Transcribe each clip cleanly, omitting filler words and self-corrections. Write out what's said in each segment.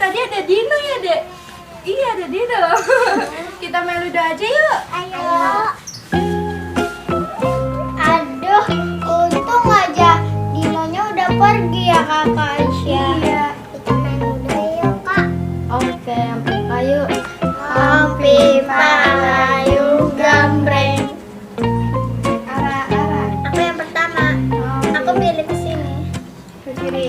tadi ada Dino ya, Dek? Iya, ada Dino. Kita main Ludo aja yuk. Ayo. Aduh, untung aja Dinonya udah pergi ya Kakak Aisyah. Iya. Kita main Ludo yuk, Kak. Oke, ayo. Kompi Palayu Gambreng. Arah. Aku yang pertama. Aku pilih ke sini. Ke kiri.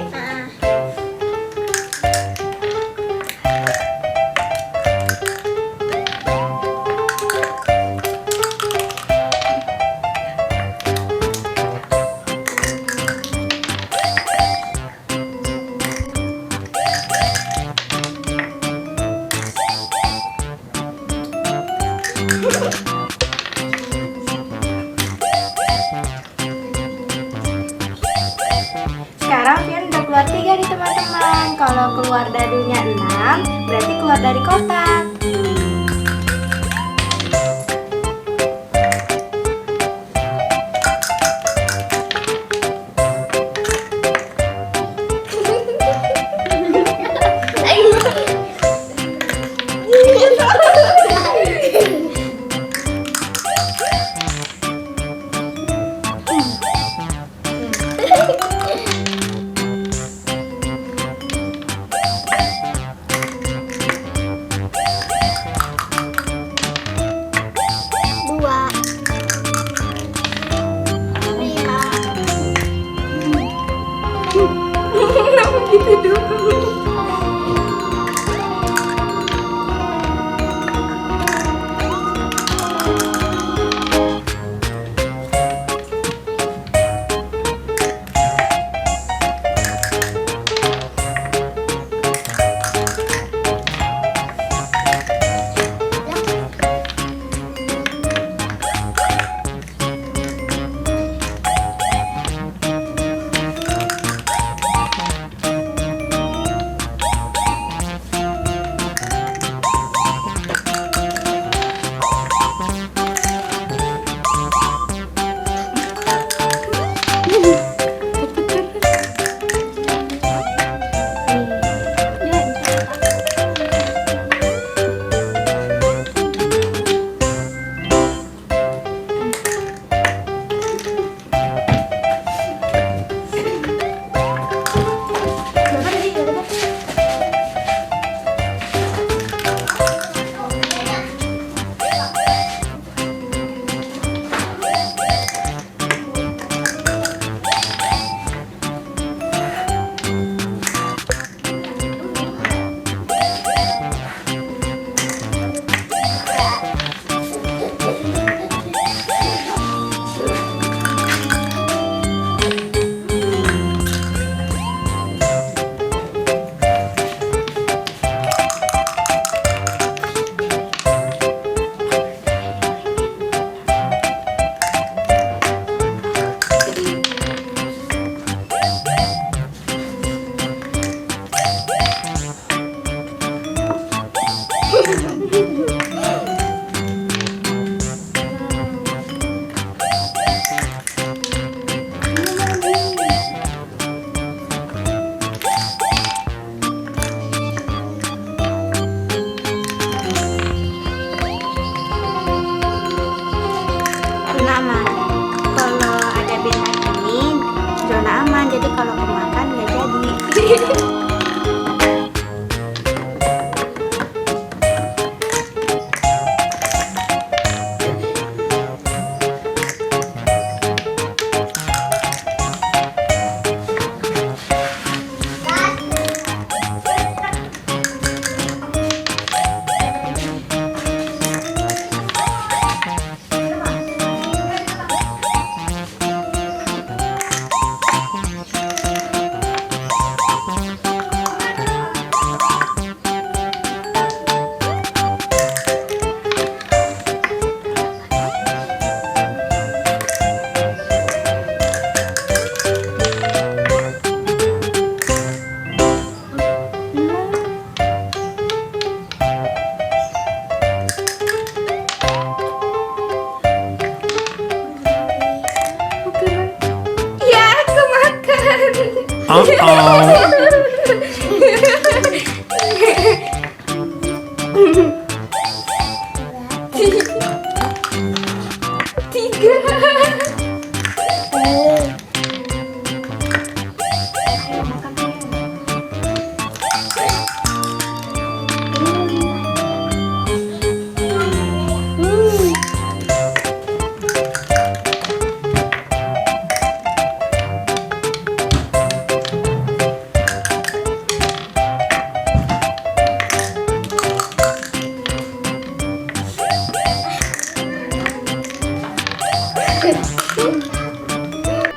Sekarang Fian udah keluar 3 nih teman-teman. Kalau keluar dadunya 6, berarti keluar dari kotak. Dua. 5. Kenapa gitu dulu? Zona aman. Kalau ada bintang ini zona aman, jadi kalau kemakan nggak jadi. Uh-oh.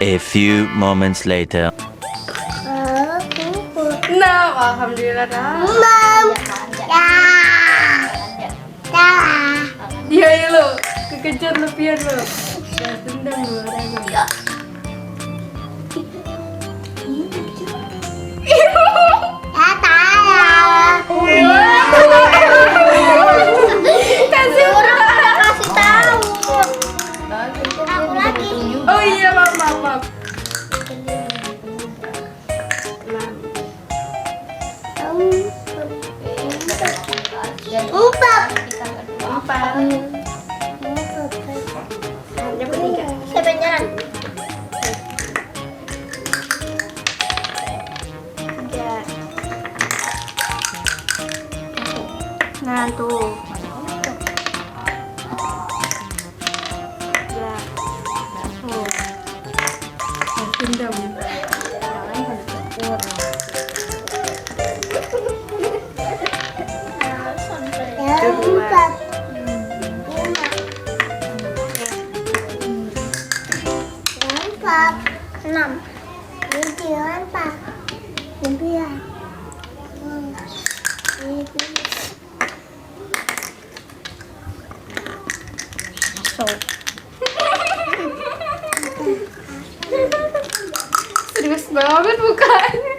A few moments later. Nah, alhamdulillah dah. Dia ya lo, kekejar lo pian lo. Tendang lo, ada. Kasih tahu. Aku lagi. Oh iya, maaf. Empat. Dapat 3. Siapa yang jalan? 3. Nah tuh. Ya. Oh. Dendam. Empat. 6. 7, 8. 9. Serius banget mukanya.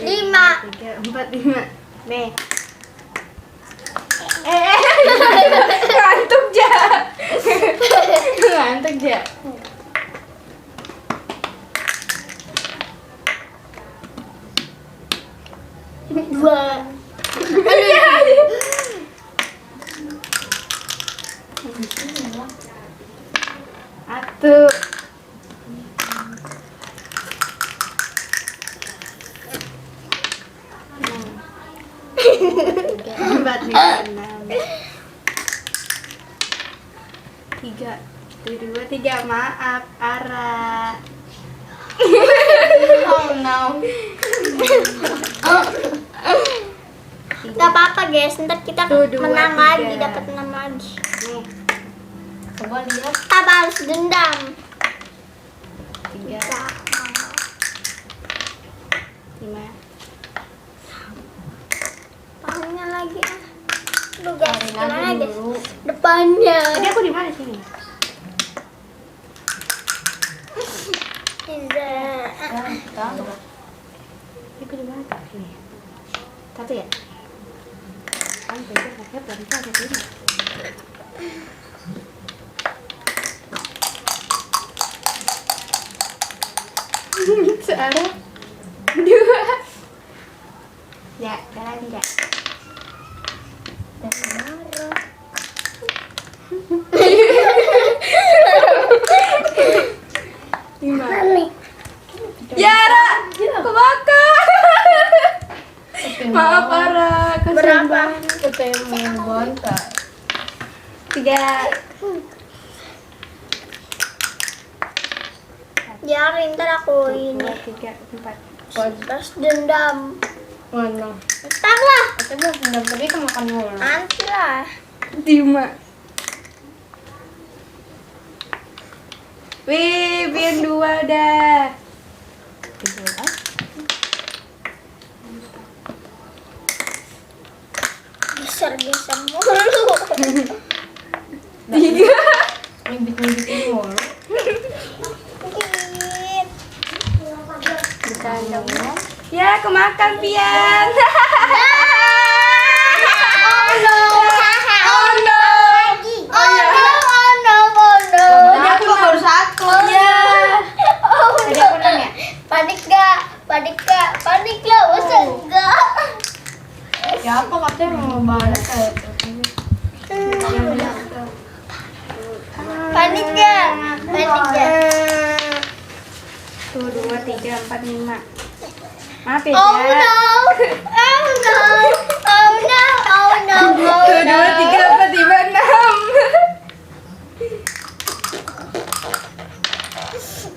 Lima. 3, 4, 5. Nih. Ngantuk ja. Ngantuk ja. Dua. Satu. Empat, 5, 6. 3. 2, 3. Maaf, Ara. Oh no. Gak apa-apa guys, ntar kita Tuh, 2, menang 3. lagi, dapat 6 lagi. Nih. Coba lihat. Kita balas dendam. 3, 5. Pahanya lagi ah. Aduh guys, Tarik gimana lagi guys? dulu. Depannya. Tadi aku di mana sini? Tidak. Aku di mana? Sini. Satu ya? Kan beda pakai berarti ada 5. Searah 2. Ya, jalan ya. Gimana? Yara, kebakar. Maaf Ara, kasihan Berapa? banget. Ketemu bontak. 3. Biarin ntar aku 2, ini 3, 4. balas dendam. Mana? Ntar lah, Katanya dendam tadi kemakan mulu. nanti lah. 5. Wih, biar 2 dah. 3. Geser-geser mulu. 3. Nyubit-nyubitin mulu. Dikit. Bercanda. Ya, kemakan Pian. Ya. Tadi aku nanya. Panik gak? Panik gak? Panik lah, masa enggak? Ya apa katanya mau balas kayak Panik gak? Panik gak? Tuh 2, 3, 4, 5. Maaf ya. Oh no! Oh no! Oh no! Oh no! Oh Tuh 2, no! 3, 4, 5, 6.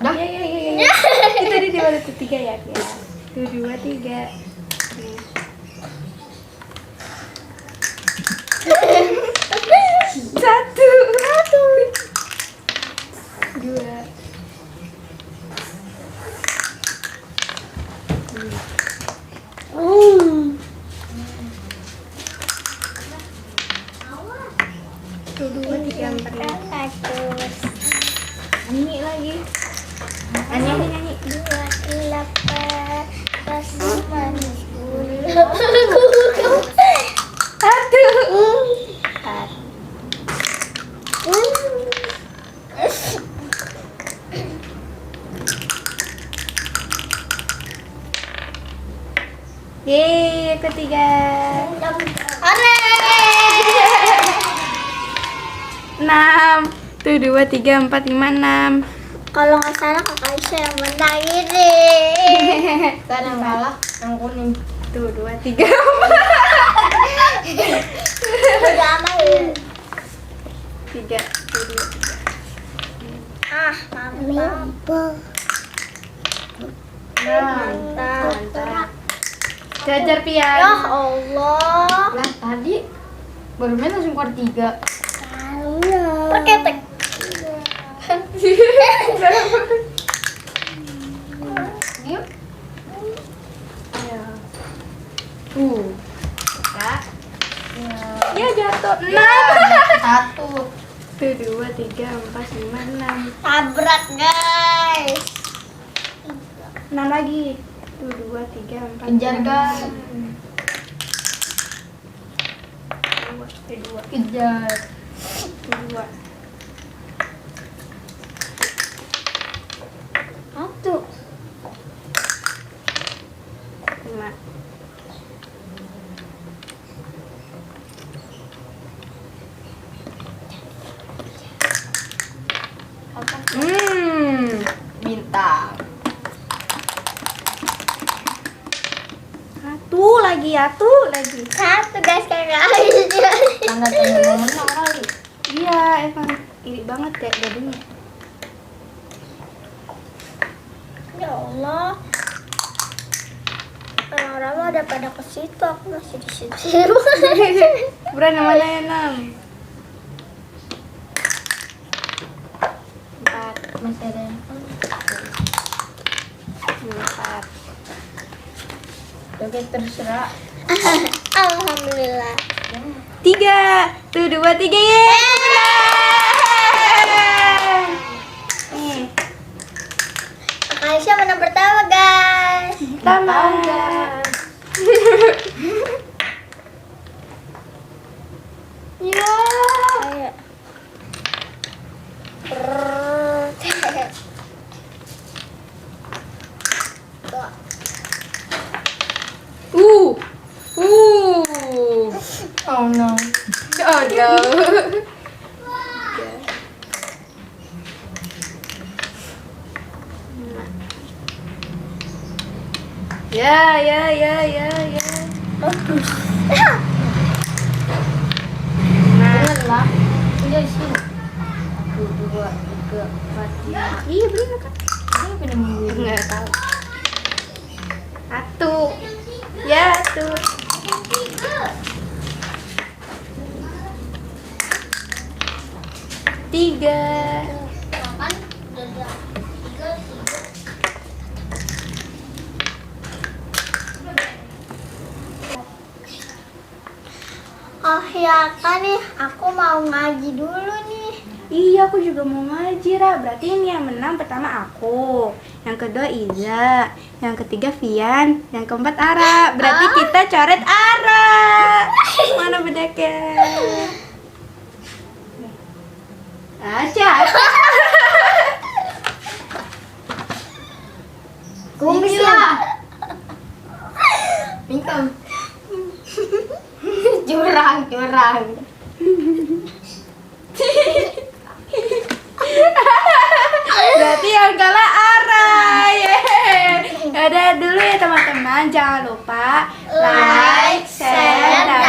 Dah. Ya. Itu tadi di mana tuh 3 ya? Ya. Tuh 2, 3. Satu. Dua. Tuh 2, 3, 4, 5. Nyanyi lagi. Nyanyi. 28 rasa manis gula. Satu. Yeay, ketiga. Hore! 6. Tuh 2, 3, 4, 5, 6. Kalau nggak salah kakak Aisyah yang menang ini. Kan yang kalah yang kuning. Tuh 2, 3. Udah aman ya? 3. Tuh 2. Ah, mantap. Mantap. Jajar pian. Ya Allah. Nah tadi baru main langsung keluar 3. Pakai tek. Yuk. Ya jatuh. 6. 1. Tuh 2, 3, 4, 5, 6. Tabrak guys. 6 lagi. Tuh 2, 3, 4. Kejar guys. 2. Kejar. 2. 1. 5. Bintang. 1 lagi ya, tuh lagi. Satu guys kakak Aisyah. Tanda tanda mau menang kali. Iya, emang iri banget ya jadinya. Ya Allah. Orang-orang mah udah pada ke situ, aku masih di situ. Buran yang mana ya, 6? 4. Masih ada yang 4. Oke terserah. Alhamdulillah. 3. Tuh 2, 3 ye. Nih, Kakak Aisyah menang pertama guys. pertama. Ya. Ayo. Uh. Oh no. Oh no. Ya. Bener lah. Udah sih. 1, 2, 3, 4, 5. Iya bener kan? Ini pindah minggu. Nggak tahu. 1. Ya tuh. 3. Oh ya kan nih, aku mau ngaji dulu nih. Iya, aku juga mau ngaji, Ra. Berarti ini yang menang pertama aku, yang kedua Iza, yang ketiga Vian, yang keempat Ara. Berarti kita coret Ara. Mana bedaknya? Aja. Kumis lah. Bingkang. Curang. Berarti yang kalah Ara. Yeay. Udah dulu ya teman-teman, jangan lupa like, share, dan